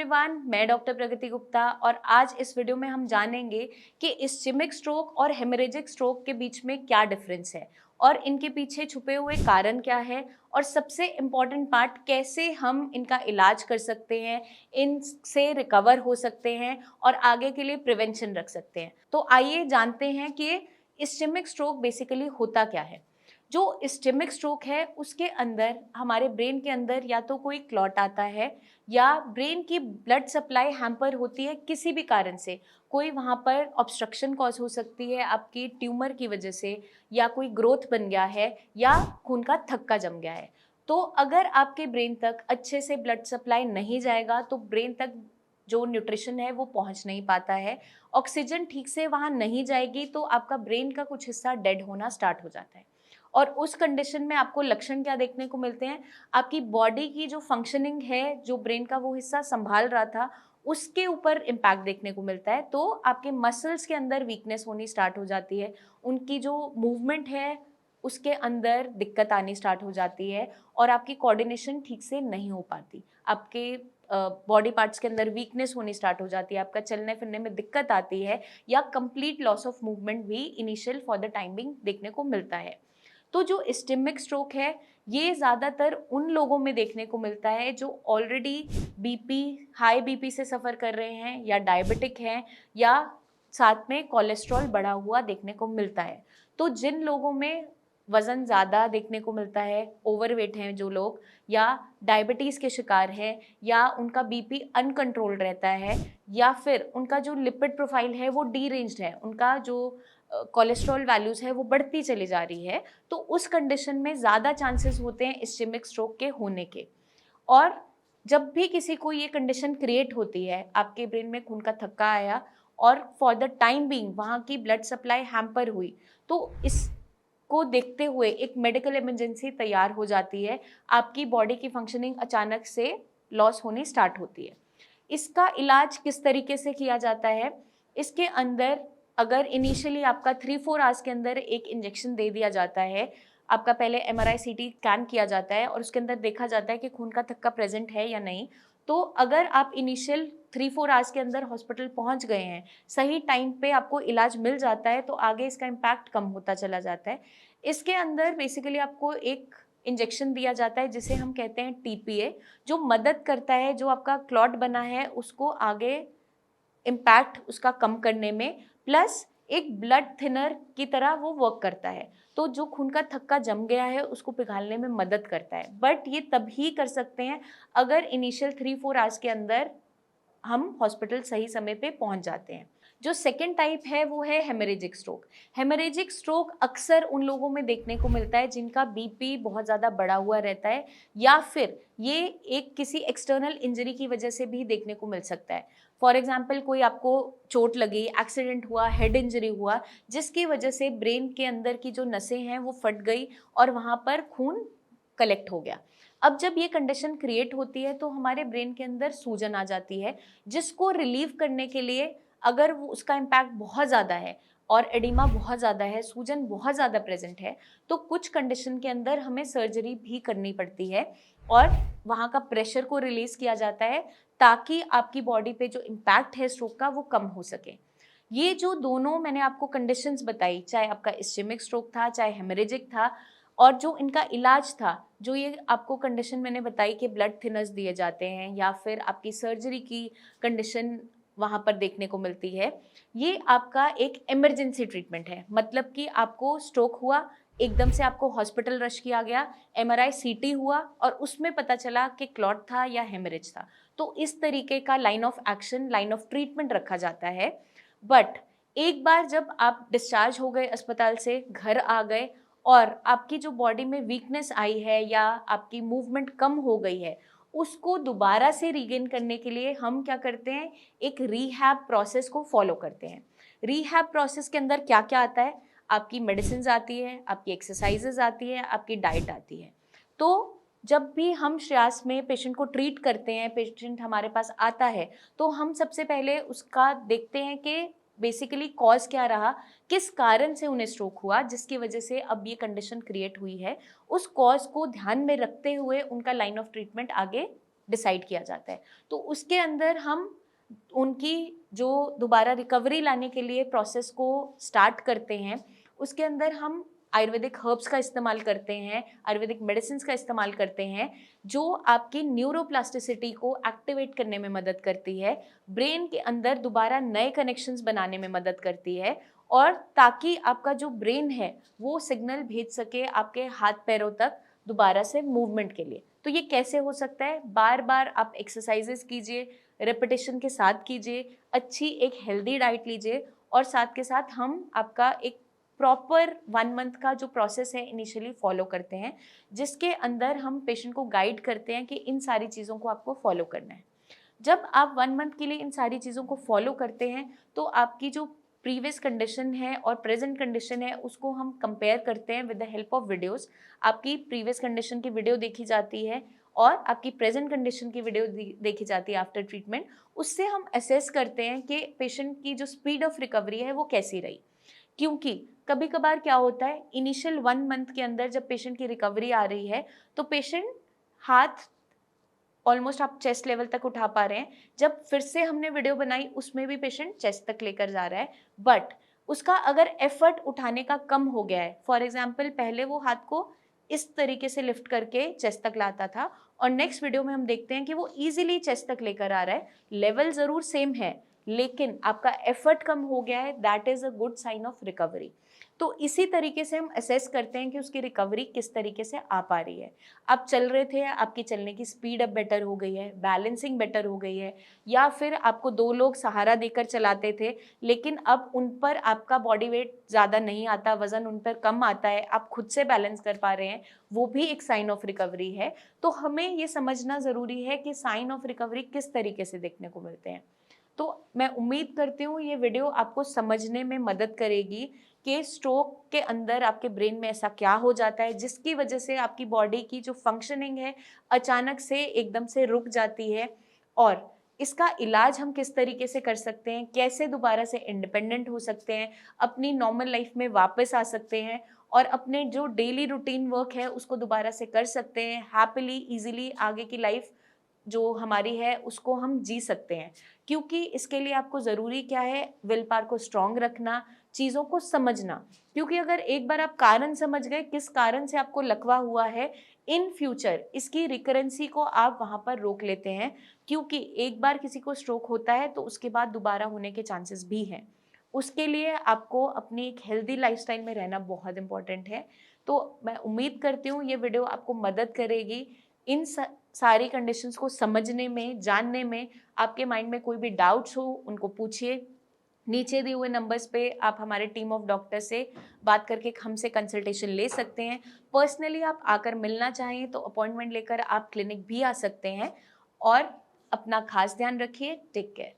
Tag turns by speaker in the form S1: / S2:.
S1: Everyone, मैं doctor प्रगति गुप्ता और आज इस वीडियो में हम जानेंगे कि इस्चेमिक स्ट्रोक और हेमरेजिक स्ट्रोक के बीच में क्या डिफरेंस है और इनके पीछे छुपे हुए कारण क्या है और सबसे इम्पॉर्टेंट पार्ट कैसे हम इनका इलाज कर सकते हैं, इनसे रिकवर हो सकते हैं और आगे के लिए प्रिवेंशन रख सकते हैं। तो आइए जानते हैं कि इस्चेमिक स्ट्रोक बेसिकली होता क्या है। जो इस्चेमिक स्ट्रोक है उसके अंदर हमारे ब्रेन के अंदर या तो कोई क्लॉट आता है या ब्रेन की ब्लड सप्लाई हैम्पर होती है किसी भी कारण से। कोई वहाँ पर ऑब्स्ट्रक्शन कॉज हो सकती है आपकी ट्यूमर की वजह से, या कोई ग्रोथ बन गया है या खून का थक्का जम गया है। तो अगर आपके ब्रेन तक अच्छे से ब्लड सप्लाई नहीं जाएगा तो ब्रेन तक जो न्यूट्रिशन है वो पहुंच नहीं पाता है, ऑक्सीजन ठीक से वहाँ नहीं जाएगी तो आपका ब्रेन का कुछ हिस्सा डेड होना स्टार्ट हो जाता है। और उस कंडीशन में आपको लक्षण क्या देखने को मिलते हैं, आपकी बॉडी की जो फंक्शनिंग है, जो ब्रेन का वो हिस्सा संभाल रहा था उसके ऊपर इम्पैक्ट देखने को मिलता है। तो आपके मसल्स के अंदर वीकनेस होनी स्टार्ट हो जाती है, उनकी जो मूवमेंट है उसके अंदर दिक्कत आनी स्टार्ट हो जाती है और आपकी कोऑर्डिनेशन ठीक से नहीं हो पाती। आपके बॉडी पार्ट्स के अंदर वीकनेस होनी स्टार्ट हो जाती है, आपका चलने फिरने में दिक्कत आती है या कंप्लीट लॉस ऑफ मूवमेंट भी इनिशियल फॉर द टाइमिंग देखने को मिलता है। तो जो इस्चेमिक स्ट्रोक है ये ज़्यादातर उन लोगों में देखने को मिलता है जो ऑलरेडी बीपी, हाई बीपी से सफ़र कर रहे हैं या डायबिटिक हैं या साथ में कोलेस्ट्रॉल बढ़ा हुआ देखने को मिलता है। तो जिन लोगों में वज़न ज़्यादा देखने को मिलता है, ओवरवेट हैं जो लोग, या डायबिटीज़ के शिकार हैं, या उनका बीपी अनकंट्रोल्ड रहता है, या फिर उनका जो लिपिड प्रोफाइल है वो डीरेंज्ड है, उनका जो कोलेस्ट्रॉल वैल्यूज़ है वो बढ़ती चली जा रही है, तो उस कंडीशन में ज़्यादा चांसेस होते हैं इस्चेमिक स्ट्रोक के होने के। और जब भी किसी को ये कंडीशन क्रिएट होती है, आपके ब्रेन में खून का थक्का आया और फॉर द टाइम बीइंग वहाँ की ब्लड सप्लाई हैम्पर हुई, तो इसको देखते हुए एक मेडिकल इमरजेंसी तैयार हो जाती है, आपकी बॉडी की फंक्शनिंग अचानक से लॉस होनी स्टार्ट होती है। इसका इलाज किस तरीके से किया जाता है, इसके अंदर अगर इनिशियली आपका 3-4 आवर्स के अंदर एक इंजेक्शन दे दिया जाता है, आपका पहले एमआरआई सीटी स्कैन किया जाता है और उसके अंदर देखा जाता है कि खून का थक्का प्रेजेंट है या नहीं। तो अगर आप इनिशियल 3-4 आवर्स के अंदर हॉस्पिटल पहुंच गए हैं, सही टाइम पे आपको इलाज मिल जाता है, तो आगे इसका इम्पैक्ट कम होता चला जाता है। इसके अंदर बेसिकली आपको एक इंजेक्शन दिया जाता है जिसे हम कहते हैं टीपीए, जो मदद करता है जो आपका क्लॉट बना है उसको आगे इम्पैक्ट उसका कम करने में, प्लस एक ब्लड थिनर की तरह वो वर्क करता है। तो जो खून का थक्का जम गया है उसको पिघालने में मदद करता है, बट ये तभी कर सकते हैं अगर इनिशियल 3-4 आवर्स के अंदर हम हॉस्पिटल सही समय पे पहुंच जाते हैं। जो सेकेंड टाइप है वो है हेमरेजिक स्ट्रोक। हेमरेजिक स्ट्रोक अक्सर उन लोगों में देखने को मिलता है जिनका बीपी बहुत ज़्यादा बढ़ा हुआ रहता है, या फिर ये एक किसी एक्सटर्नल इंजरी की वजह से भी देखने को मिल सकता है। फॉर एग्जाम्पल कोई आपको चोट लगी, एक्सीडेंट हुआ, हेड इंजरी हुआ, जिसकी वजह से ब्रेन के अंदर की जो नसें हैं वो फट गई और वहाँ पर खून कलेक्ट हो गया। अब जब ये कंडीशन क्रिएट होती है तो हमारे ब्रेन के अंदर सूजन आ जाती है, जिसको रिलीव करने के लिए अगर वो उसका इम्पैक्ट बहुत ज़्यादा है और एडिमा बहुत ज़्यादा है, सूजन बहुत ज़्यादा प्रेजेंट है, तो कुछ कंडीशन के अंदर हमें सर्जरी भी करनी पड़ती है और वहाँ का प्रेशर को रिलीज़ किया जाता है ताकि आपकी बॉडी पे जो इम्पैक्ट है स्ट्रोक का वो कम हो सके। ये जो दोनों मैंने आपको कंडीशंस बताई, चाहे आपका इस्चेमिक स्ट्रोक था, चाहे हेमरेजिक था, और जो इनका इलाज था, जो ये आपको कंडीशन मैंने बताई कि ब्लड थिनर्स दिए जाते हैं या फिर आपकी सर्जरी की कंडीशन वहाँ पर देखने को मिलती है, ये आपका एक इमरजेंसी ट्रीटमेंट है। मतलब कि आपको स्ट्रोक हुआ, एकदम से आपको हॉस्पिटल रश किया गया, एमआरआई सीटी हुआ और उसमें पता चला कि क्लॉट था या हेमरेज था। तो इस तरीके का line of action, line of treatment रखा जाता है। बट एक बार जब आप डिस्चार्ज हो गए अस्पताल से, घर आ गए और आपकी जो बॉडी में वीकनेस आई है या आपकी मूवमेंट कम हो गई है, उसको दोबारा से रीगेन करने के लिए हम क्या करते हैं, एक रीहैब प्रोसेस को फॉलो करते हैं। रीहैब प्रोसेस के अंदर क्या क्या आता है, आपकी मेडिसिन आती है, आपकी एक्सरसाइजेज आती है, आपकी डाइट आती है। तो जब भी हम श्रेयास में पेशेंट को ट्रीट करते हैं, पेशेंट हमारे पास आता है, तो हम सबसे पहले उसका देखते हैं कि बेसिकली कॉज क्या रहा, किस कारण से उन्हें स्ट्रोक हुआ, जिसकी वजह से अब ये कंडीशन क्रिएट हुई है। उस कॉज को ध्यान में रखते हुए उनका लाइन ऑफ ट्रीटमेंट आगे डिसाइड किया जाता है। तो उसके अंदर हम उनकी जो दोबारा रिकवरी लाने के लिए प्रोसेस को स्टार्ट करते हैं, उसके अंदर हम आयुर्वेदिक हर्ब्स का इस्तेमाल करते हैं, आयुर्वेदिक मेडिसिन का इस्तेमाल करते हैं, जो आपकी न्यूरोप्लास्टिसिटी को एक्टिवेट करने में मदद करती है, ब्रेन के अंदर दोबारा नए कनेक्शंस बनाने में मदद करती है, और ताकि आपका जो ब्रेन है वो सिग्नल भेज सके आपके हाथ पैरों तक दोबारा से मूवमेंट के लिए। तो ये कैसे हो सकता है? बार बार आप एक्सरसाइजेस कीजिए, रेपिटेशन के साथ कीजिए, अच्छी एक हेल्दी डाइट लीजिए, और साथ के साथ हम आपका एक प्रॉपर 1 मंथ का जो प्रोसेस है इनिशियली फॉलो करते हैं, जिसके अंदर हम पेशेंट को गाइड करते हैं कि इन सारी चीज़ों को आपको फॉलो करना है। जब आप 1 मंथ के लिए इन सारी चीज़ों को फॉलो करते हैं, तो आपकी जो प्रीवियस कंडीशन है और प्रेजेंट कंडीशन है उसको हम कंपेयर करते हैं with the help of videos. आपकी प्रीवियस कंडीशन की वीडियो देखी जाती है और आपकी प्रेजेंट कंडीशन की वीडियो देखी जाती है आफ्टर ट्रीटमेंट। उससे हम असेस करते हैं कि पेशेंट की जो स्पीड ऑफ रिकवरी है वो कैसी रही। क्योंकि कभी कभार क्या होता है, इनिशियल 1 मंथ के अंदर जब पेशेंट की रिकवरी आ रही है तो पेशेंट हाथ ऑलमोस्ट आप चेस्ट लेवल तक उठा पा रहे हैं, जब फिर से हमने वीडियो बनाई उसमें भी पेशेंट चेस्ट तक लेकर जा रहा है, बट उसका अगर एफर्ट उठाने का कम हो गया है, फॉर एग्जाम्पल पहले वो हाथ को इस तरीके से लिफ्ट करके चेस्ट तक लाता था और नेक्स्ट वीडियो में हम देखते हैं कि वो इजीली चेस्ट तक लेकर आ रहा है, लेवल जरूर सेम है लेकिन आपका एफर्ट कम हो गया है, that is a good sign of recovery. तो इसी तरीके से हम असेस करते हैं कि उसकी रिकवरी किस तरीके से आ पा रही है। आप चल रहे थे, आपकी चलने की स्पीड अब बेटर हो गई है, बैलेंसिंग बेटर हो गई है, या फिर आपको 2 लोग सहारा देकर चलाते थे लेकिन अब उन पर आपका बॉडी वेट ज़्यादा नहीं आता, वज़न उन पर कम आता है, आप खुद से बैलेंस कर पा रहे हैं, वो भी एक साइन ऑफ रिकवरी है। तो हमें ये समझना ज़रूरी है कि साइन ऑफ रिकवरी किस तरीके से देखने को मिलते हैं। तो मैं उम्मीद करती हूँ ये वीडियो आपको समझने में मदद करेगी कि स्ट्रोक के अंदर आपके ब्रेन में ऐसा क्या हो जाता है जिसकी वजह से आपकी बॉडी की जो फंक्शनिंग है अचानक से एकदम से रुक जाती है, और इसका इलाज हम किस तरीके से कर सकते हैं, कैसे दोबारा से इंडिपेंडेंट हो सकते हैं, अपनी नॉर्मल लाइफ में वापस आ सकते हैं और अपने जो डेली रूटीन वर्क है उसको दोबारा से कर सकते हैं, हैप्पीली ईजिली आगे की लाइफ जो हमारी है उसको हम जी सकते हैं। क्योंकि इसके लिए आपको ज़रूरी क्या है, विल पावर को स्ट्रॉन्ग रखना, चीज़ों को समझना। क्योंकि अगर एक बार आप कारण समझ गए किस कारण से आपको लकवा हुआ है, इन फ्यूचर इसकी रिकरेंसी को आप वहाँ पर रोक लेते हैं। क्योंकि एक बार किसी को स्ट्रोक होता है तो उसके बाद दोबारा होने के चांसेस भी हैं। उसके लिए आपको अपनी एक हेल्दी लाइफस्टाइल में रहना बहुत इंपॉर्टेंट है। तो मैं उम्मीद करती हूँ ये वीडियो आपको मदद करेगी इन सारी कंडीशंस को समझने में, जानने में। आपके माइंड में कोई भी डाउट्स हो उनको पूछिए। नीचे दिए हुए नंबर्स पे आप हमारे टीम ऑफ डॉक्टर से बात करके हमसे कंसल्टेशन ले सकते हैं। पर्सनली आप आकर मिलना चाहें तो अपॉइंटमेंट लेकर आप क्लिनिक भी आ सकते हैं। और अपना खास ध्यान रखिए। Take care.